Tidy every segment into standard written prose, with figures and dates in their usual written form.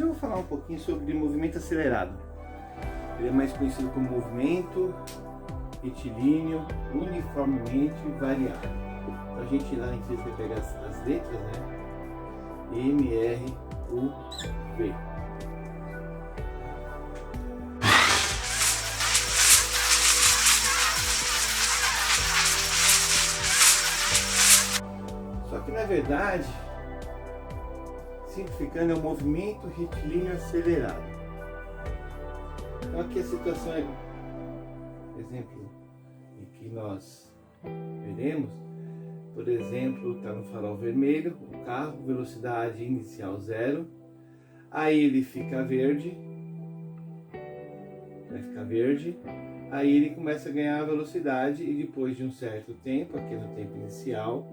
Hoje eu vou falar um pouquinho sobre movimento acelerado. Ele é mais conhecido como movimento retilíneo uniformemente variável. Então a gente lá em física pega as letras, né? M, R, U, V. Só que na verdade, simplificando, é um movimento retilíneo acelerado. Então aqui a situação é, exemplo, em que nós veremos, por exemplo, está no farol vermelho, o carro, velocidade inicial 0, aí ele fica verde, vai ficar verde, aí ele começa a ganhar velocidade e depois de um certo tempo, aqui no tempo inicial,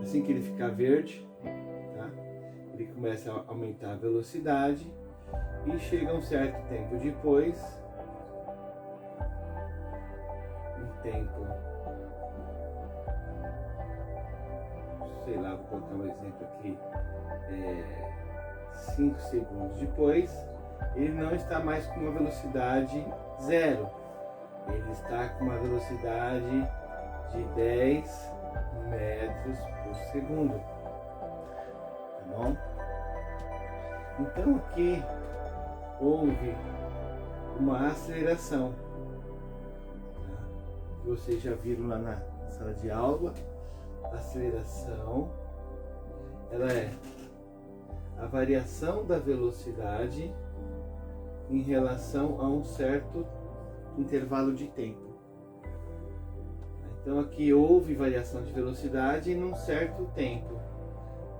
assim que ele ficar verde, tá? Ele começa a aumentar a velocidade e chega um certo tempo depois, um tempo, sei lá, vou colocar um exemplo aqui, 5 segundos depois, ele não está mais com uma velocidade 0, ele está com uma velocidade de 10 metros por segundo, tá bom? Então aqui houve uma aceleração, tá? Que vocês já viram lá na sala de aula. A aceleração, ela é a variação da velocidade em relação a um certo intervalo de tempo. Então aqui houve variação de velocidade em um certo tempo.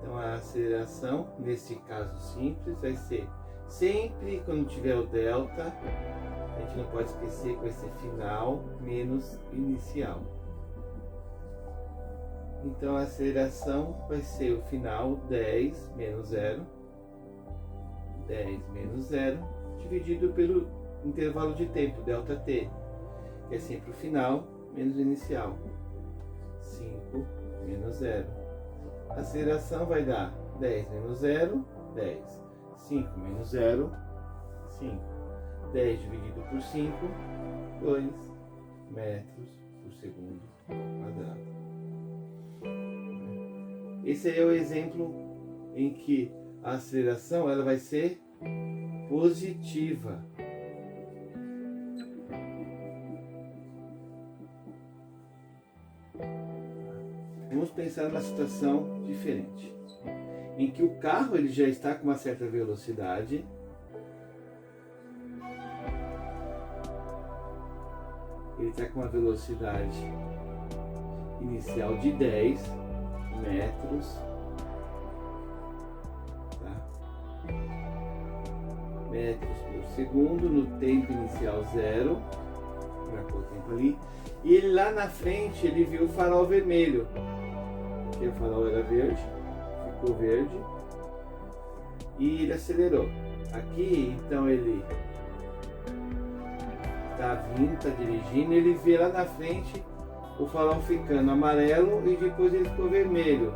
Então a aceleração, nesse caso simples, vai ser sempre quando tiver o delta, a gente não pode esquecer que vai ser final menos inicial. Então a aceleração vai ser o final 10 menos 0, 10 menos 0, dividido pelo intervalo de tempo, delta t, que é sempre o final menos o inicial, 5 menos 0. A aceleração vai dar 10 menos 0, 10, 5 menos 0, 5, 10 dividido por 5, 2 metros por segundo quadrado. Esse aí é o exemplo em que a aceleração ela vai ser positiva. Vamos pensar numa situação diferente, em que o carro ele já está com uma certa velocidade, ele está com uma velocidade inicial de 10 metros, tá? Metros por segundo, no tempo inicial 0, marcou o tempo ali, e ele lá na frente ele viu o farol vermelho, porque o farol era verde, ficou verde, e ele acelerou. Aqui então ele está vindo, está dirigindo, ele vê lá na frente o farol ficando amarelo e depois ele ficou vermelho.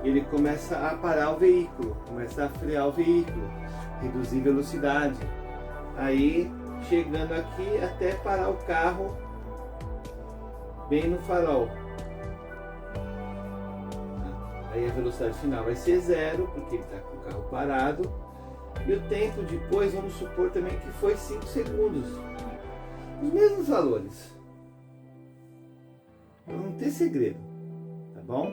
Ele começa a parar o veículo, começa a frear o veículo, reduzir velocidade. Aí chegando aqui até parar o carro bem no farol. Aí a velocidade final vai ser 0, porque ele está com o carro parado. E o tempo depois, vamos supor também que foi 5 segundos. Os mesmos valores. Não tem segredo, tá bom?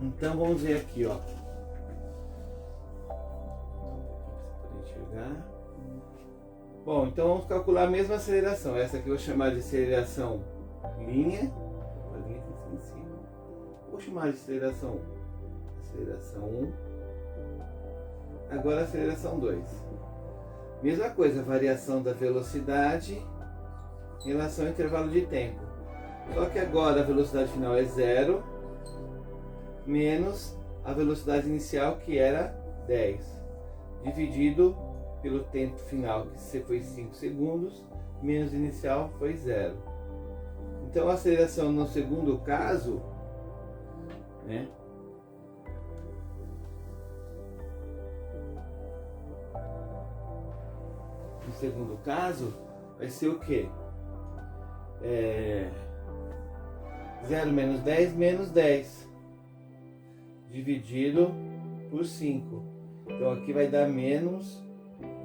Então vamos ver aqui, ó. Para poder enxergar. Bom, então vamos calcular a mesma aceleração. Essa aqui eu vou chamar de aceleração linha. A linha aqui em cima. Vou chamar de aceleração 1. Aceleração 1. Agora aceleração 2. Mesma coisa, variação da velocidade em relação ao intervalo de tempo. Só que agora a velocidade final é 0, menos a velocidade inicial, que era 10, dividido pelo tempo final, que foi 5 segundos, menos inicial foi 0. Então a aceleração no segundo caso, né? No segundo caso, vai ser o quê? 0 menos 10 menos 10 dividido por 5. Então aqui vai dar menos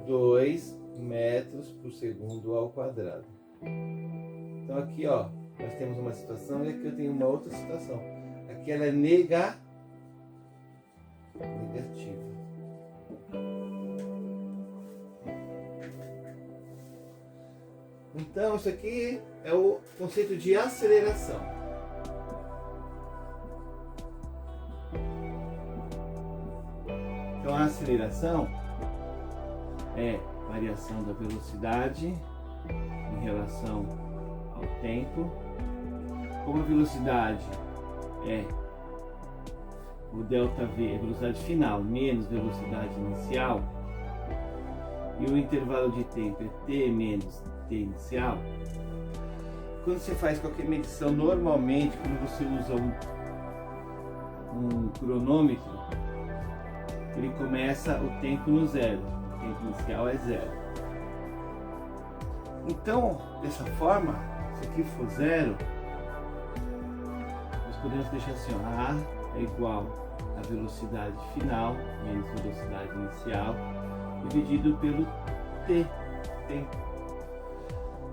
2 metros por segundo ao quadrado. Então aqui, ó, nós temos uma situação e aqui eu tenho uma outra situação. Aqui ela é negativa. Então isso aqui é o conceito de aceleração. Então a aceleração é variação da velocidade em relação ao tempo. Como a velocidade é o ΔV, a velocidade final menos velocidade inicial, e o intervalo de tempo é t menos t inicial. Quando você faz qualquer medição, normalmente quando você usa um cronômetro, ele começa o tempo no zero, o tempo inicial é zero. Então, dessa forma, se aqui for zero, nós podemos deixar assim, ó, A é igual a velocidade final menos velocidade inicial dividido pelo t, tempo.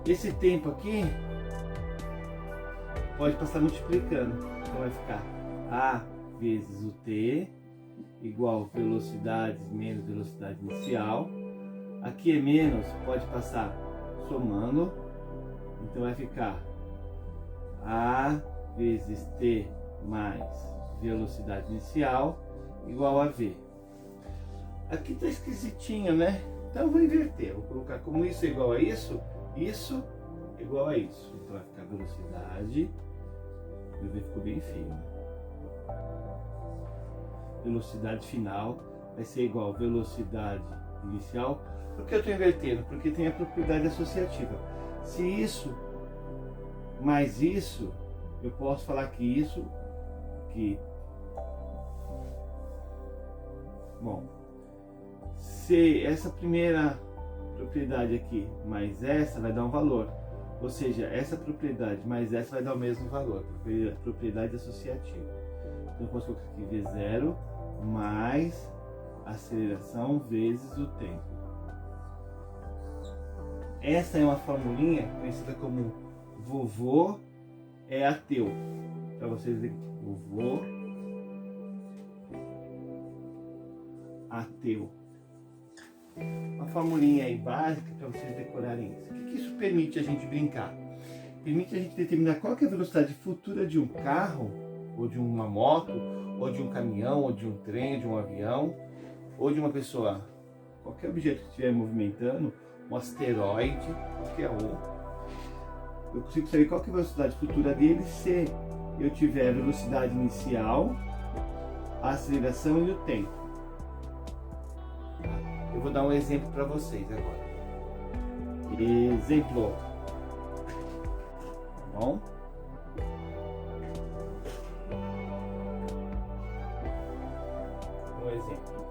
Esse tempo aqui pode passar multiplicando, então vai ficar A vezes o t igual velocidade menos velocidade inicial. Aqui é menos, pode passar somando, então vai ficar A vezes t mais velocidade inicial igual a v. Aqui tá esquisitinho, né? Então eu vou inverter, vou colocar como isso é igual a isso é igual a isso. Então vai ficar velocidade, o v ficou bem feio, né? Velocidade final vai ser igual a velocidade inicial. Por que eu estou invertendo? Porque tem a propriedade associativa. Se isso mais isso, eu posso falar que isso que, bom, se essa primeira propriedade aqui mais essa vai dar um valor, ou seja, essa propriedade mais essa vai dar o mesmo valor, propriedade associativa. Então eu posso colocar aqui V0 mais aceleração vezes o tempo. Essa é uma formulinha conhecida como vovô é ateu. Para vocês verem, vovô ateu. Uma formulinha aí básica para vocês decorarem isso. O que isso permite a gente brincar? Permite a gente determinar qual que é a velocidade futura de um carro, ou de uma moto, ou de um caminhão, ou de um trem, de um avião, ou de uma pessoa, qualquer objeto que estiver movimentando, um asteroide, qualquer um. Eu consigo saber qual que é a velocidade futura dele se eu tiver a velocidade inicial, a aceleração e o tempo. Eu vou dar um exemplo para vocês agora. Exemplo. Bom? Um exemplo.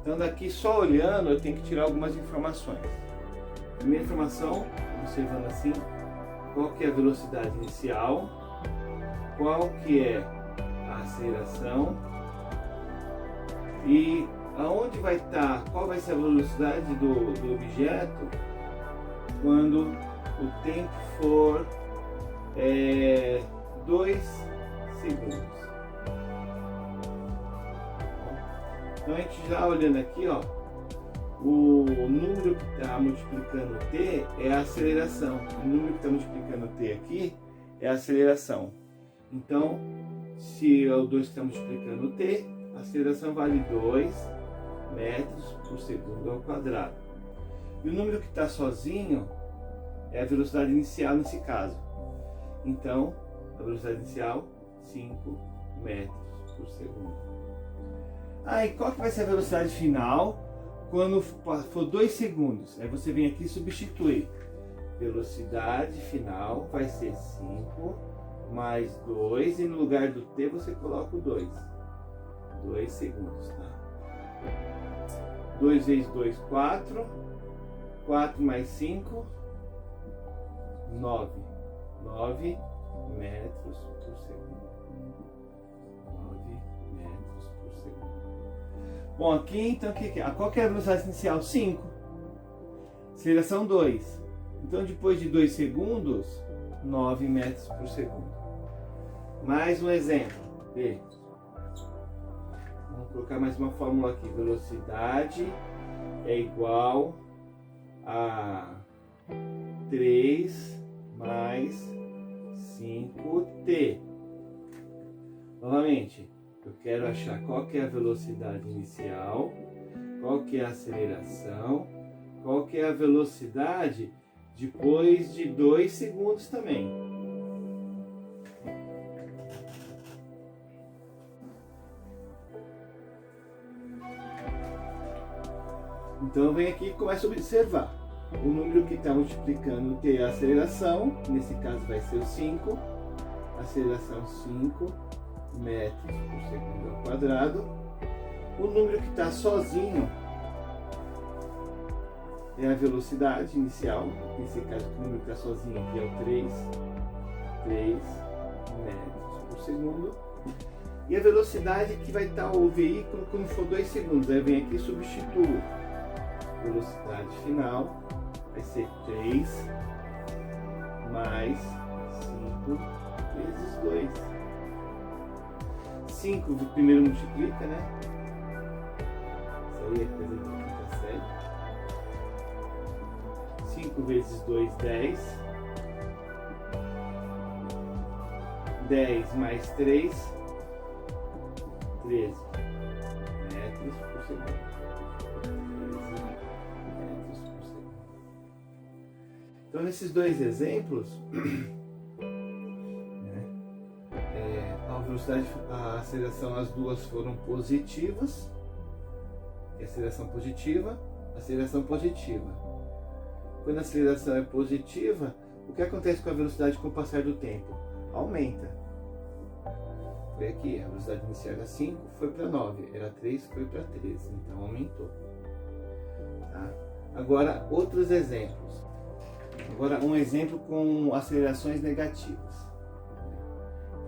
Então daqui só olhando eu tenho que tirar algumas informações. Primeira informação, observando assim, qual que é a velocidade inicial, qual que é a aceleração e aonde vai estar, qual vai ser a velocidade do objeto quando o tempo for 2 segundos. Então a gente já olhando aqui, ó, o número que está multiplicando t é a aceleração. O número que está multiplicando t aqui é a aceleração. Então, se é o 2 que está multiplicando t, a aceleração vale 2 metros por segundo ao quadrado. E o número que está sozinho é a velocidade inicial nesse caso. Então, a velocidade inicial, 5 metros por segundo. E qual que vai ser a velocidade final quando for 2 segundos? Aí você vem aqui e substitui. velocidade final vai ser 5 mais 2, e no lugar do t você coloca o 2. 2 segundos, tá? 2 vezes 2, 4. 4 mais 5, 9. 9 metros por segundo. 9 metros por segundo. Bom, aqui então, qual que é a velocidade inicial? 5. Aceleração 2. Então, depois de 2 segundos, 9 metros por segundo. Mais um exemplo. B. Vamos colocar mais uma fórmula aqui. Velocidade é igual a 3 mais 5t. Novamente, eu quero achar qual que é a velocidade inicial, qual que é a aceleração, qual que é a velocidade depois de 2 segundos também. Então vem aqui e começa a observar. O número que está multiplicando t é a aceleração, nesse caso vai ser o 5. Aceleração 5 metros por segundo ao quadrado. O número que está sozinho é a velocidade inicial, nesse caso o número que está sozinho aqui é o 3 metros por segundo. E a velocidade que vai estar o veículo quando for 2 segundos. Aí vem aqui e substituo. Velocidade final vai ser 3 mais 5 vezes 2. 5 primeiro multiplica, né? Isso aí é coisa de quinta série. 5 vezes 2, 10. 10 mais 3, 13 metros por segundo. 13 metros por segundo. Então, nesses dois exemplos, a velocidade, a aceleração, as duas foram positivas. Aceleração positiva, aceleração positiva. Quando a aceleração é positiva, o que acontece com a velocidade com o passar do tempo? Aumenta. Foi aqui, a velocidade inicial era 5, foi para 9, era 3, foi para 13, então aumentou. Tá? Agora, outros exemplos. Agora, um exemplo com acelerações negativas.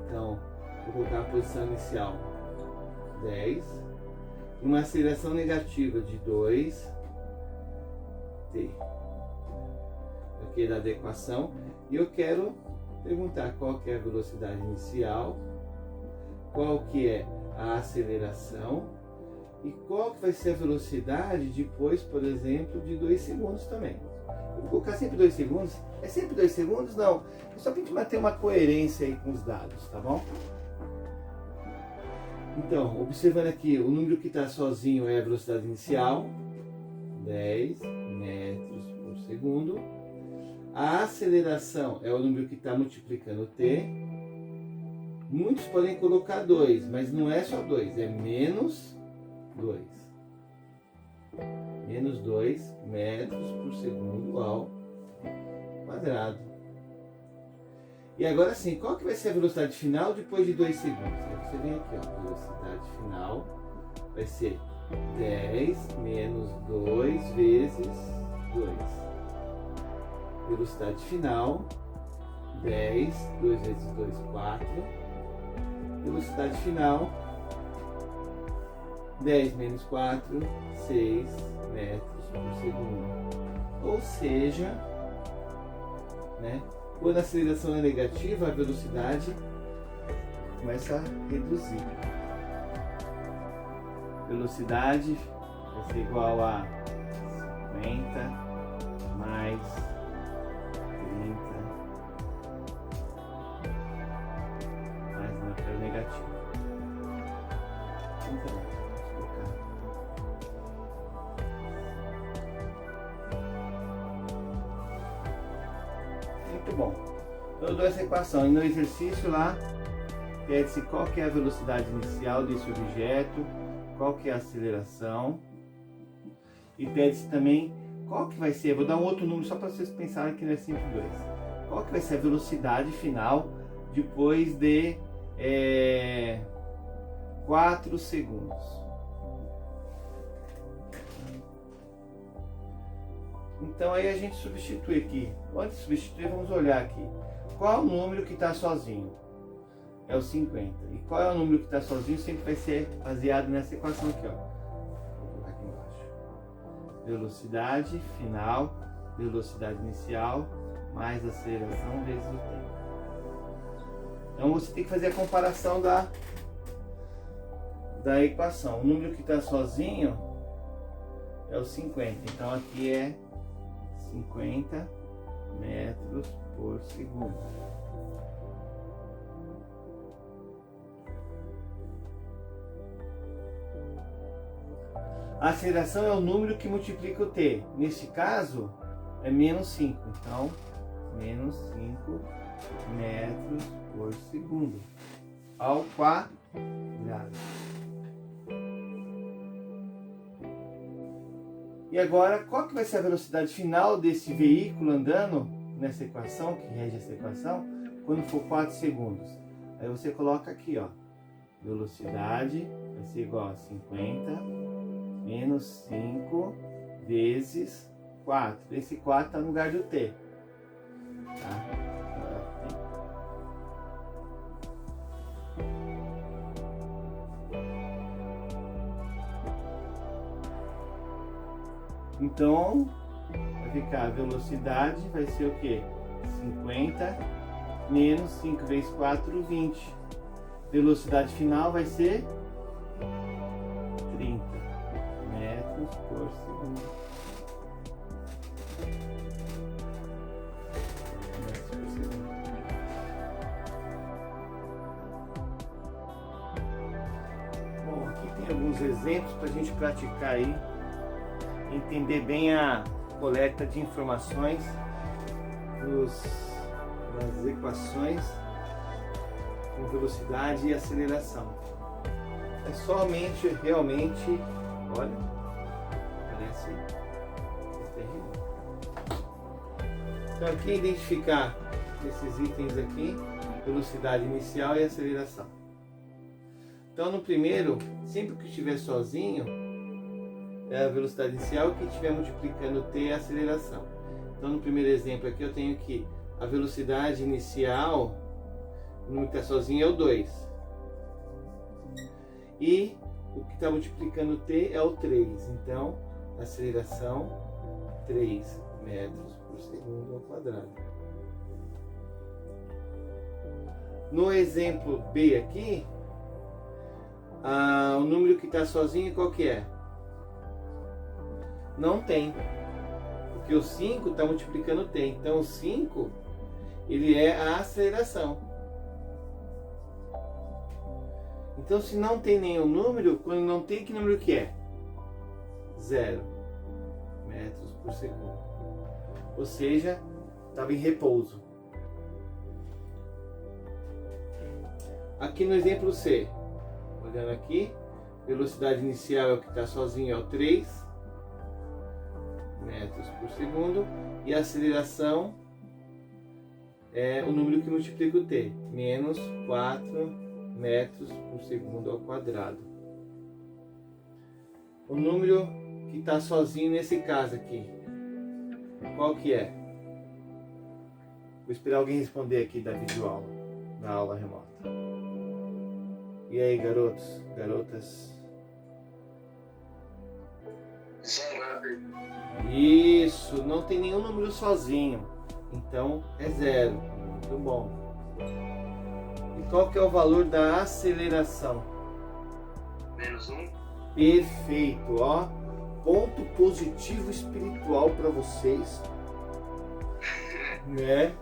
Então, vou colocar a posição inicial 10, uma aceleração negativa de 2t. Aqui da equação, e eu quero perguntar qual que é a velocidade inicial, qual que é a aceleração e qual que vai ser a velocidade depois, por exemplo, de 2 segundos também. Eu vou colocar sempre 2 segundos. É sempre 2 segundos? Não. É só para a gente manter uma coerência aí com os dados, tá bom? Então, observando aqui, o número que está sozinho é a velocidade inicial, 10 metros por segundo. A aceleração é o número que está multiplicando t. Muitos podem colocar 2, mas não é só 2, é menos 2. Menos 2 metros por segundo ao quadrado. E agora sim, qual que vai ser a velocidade final depois de 2 segundos? Aí você vem aqui, ó, velocidade final vai ser 10 menos 2 vezes 2. Velocidade final, 10, 2 vezes 2, 4. Velocidade final, 10 menos 4, 6 metros por segundo. Ou seja, né, quando a aceleração é negativa, a velocidade começa a reduzir. Velocidade vai ser igual a 50 mais 30 mais não, quero negativo. Então, vamos colocar. Muito bom. Eu dou essa equação e no exercício lá pede-se qual que é a velocidade inicial desse objeto, qual que é a aceleração, e pede-se também qual que vai ser, vou dar um outro número só para vocês pensarem que não é 5,2. Qual que vai ser a velocidade final depois de 4 segundos? Então aí a gente substitui aqui. Antes de substituir, vamos olhar aqui. Qual é o número que está sozinho? É o 50. E qual é o número que está sozinho? Sempre vai ser baseado nessa equação aqui, ó. Vou colocar aqui embaixo. Velocidade final, velocidade inicial, mais aceleração vezes o tempo. Então você tem que fazer a comparação da equação. O número que está sozinho é o 50. Então aqui é 50 metros por segundo. A aceleração é o número que multiplica o t. Neste caso, é menos 5. Então, menos 5 metros por segundo ao quadrado. E agora, qual que vai ser a velocidade final desse veículo andando nessa equação, que rege essa equação, quando for 4 segundos? Aí você coloca aqui, ó, velocidade vai ser igual a 50 menos 5 vezes 4. Esse 4 está no lugar do t. Tá? Então, vai ficar a velocidade, vai ser o quê? 50 menos 5 vezes 4, 20. Velocidade final vai ser 30 metros por segundo. Bom, aqui tem alguns exemplos para a gente praticar aí. Entender bem a coleta de informações das equações com velocidade e aceleração. É somente, realmente, olha, parece terrível. Então aqui identificar esses itens aqui, velocidade inicial e aceleração. Então no primeiro, sempre que estiver sozinho, é a velocidade inicial, que estiver multiplicando t é a aceleração. Então no primeiro exemplo aqui eu tenho que a velocidade inicial, o número que está sozinho é o 2. E o que está multiplicando t é o 3. Então a aceleração 3 metros por segundo ao quadrado. No exemplo B aqui, o número que está sozinho qual que é? Não tem, porque o 5 está multiplicando o t. Então o 5 ele é a aceleração. Então se não tem nenhum número, quando não tem, que número que é? 0 metros por segundo. Ou seja, estava em repouso. Aqui no exemplo C, olhando aqui, velocidade inicial é o que está sozinho, é o 3 metros por segundo, e a aceleração é o número que multiplica o t, menos 4 metros por segundo ao quadrado. O número que está sozinho nesse caso aqui, qual que é? Vou esperar alguém responder aqui da videoaula, da aula remota. E aí, garotos, garotas? Isso, não tem nenhum número sozinho, então é 0. Muito bom. E qual que é o valor da aceleração? Menos 1. Perfeito, ó. Ponto positivo espiritual para vocês, né?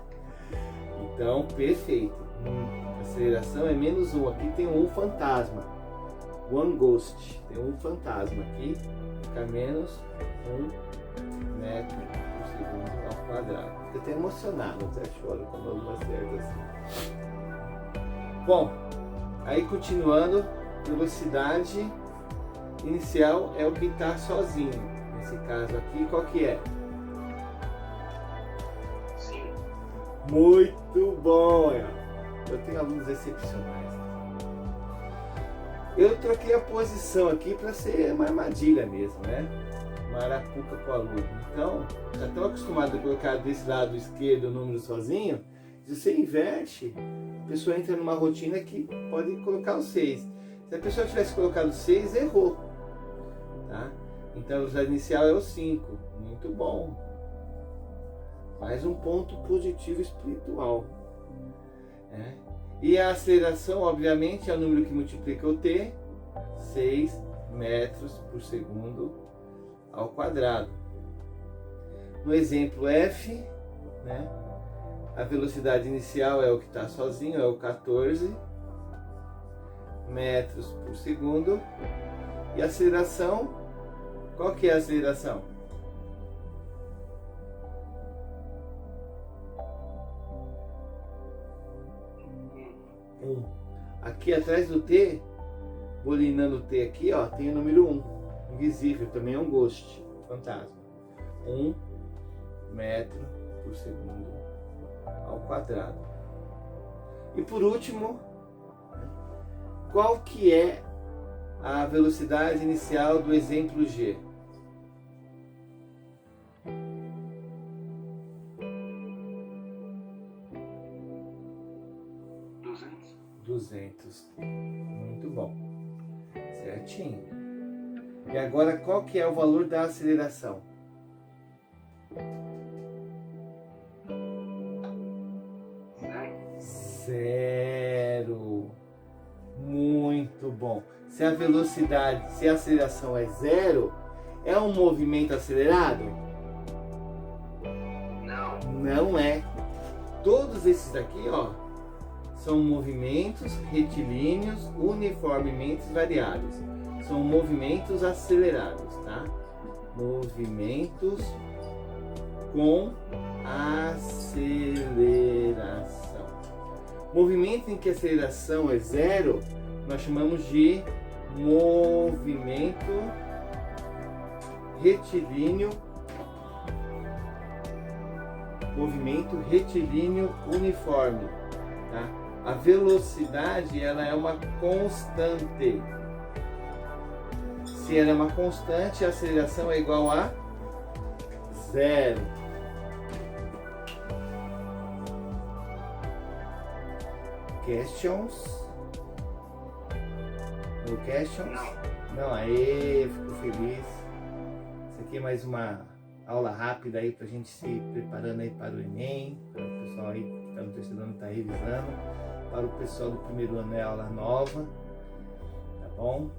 Então, perfeito. A aceleração é menos 1. Aqui tem um fantasma. One ghost. Tem um fantasma aqui. Fica menos 1 metro por segundo ao quadrado. Fico até emocionado, até choro quando eu acerto assim. Bom, aí continuando, velocidade inicial é o que está sozinho. Nesse caso aqui, qual que é? 5. Muito bom! Eu tenho alunos excepcionais. Eu troquei a posição aqui para ser uma armadilha mesmo, né? Uma arapuca para o aluno. Então, já estão acostumados a colocar desse lado esquerdo o número sozinho. Se você inverte, a pessoa entra numa rotina que pode colocar o 6. Se a pessoa tivesse colocado 6, errou. Tá? Então, o resultado inicial é o 5. Muito bom. Mais um ponto positivo espiritual. E a aceleração, obviamente, é o número que multiplica o t, 6 metros por segundo ao quadrado. No exemplo F, né, a velocidade inicial é o que está sozinho, é o 14 metros por segundo. E a aceleração, qual que é a aceleração? Aqui atrás do T, bolinando o T aqui, ó, tem o número 1, invisível, também é um ghost, fantasma. 1 metro por segundo ao quadrado. E por último, qual que é a velocidade inicial do exemplo G? 200. Muito bom. Certinho. E agora, qual que é o valor da aceleração? 0. Muito bom. Se a velocidade, se a aceleração é 0, é um movimento acelerado? Não. Não é. Todos esses aqui, ó, são movimentos retilíneos uniformemente variados. São movimentos acelerados, tá? Movimentos com aceleração. Movimento em que a aceleração é 0, nós chamamos de movimento retilíneo. Movimento retilíneo uniforme, tá? A velocidade, ela é uma constante. Se ela é uma constante, a aceleração é igual a 0. Questions? No questions? Não, aí, fico feliz. Isso aqui é mais uma aula rápida aí pra gente se preparando aí para o Enem, para o pessoal aí que está no terceiro ano está revisando. Para o pessoal do primeiro ano é aula nova, tá bom?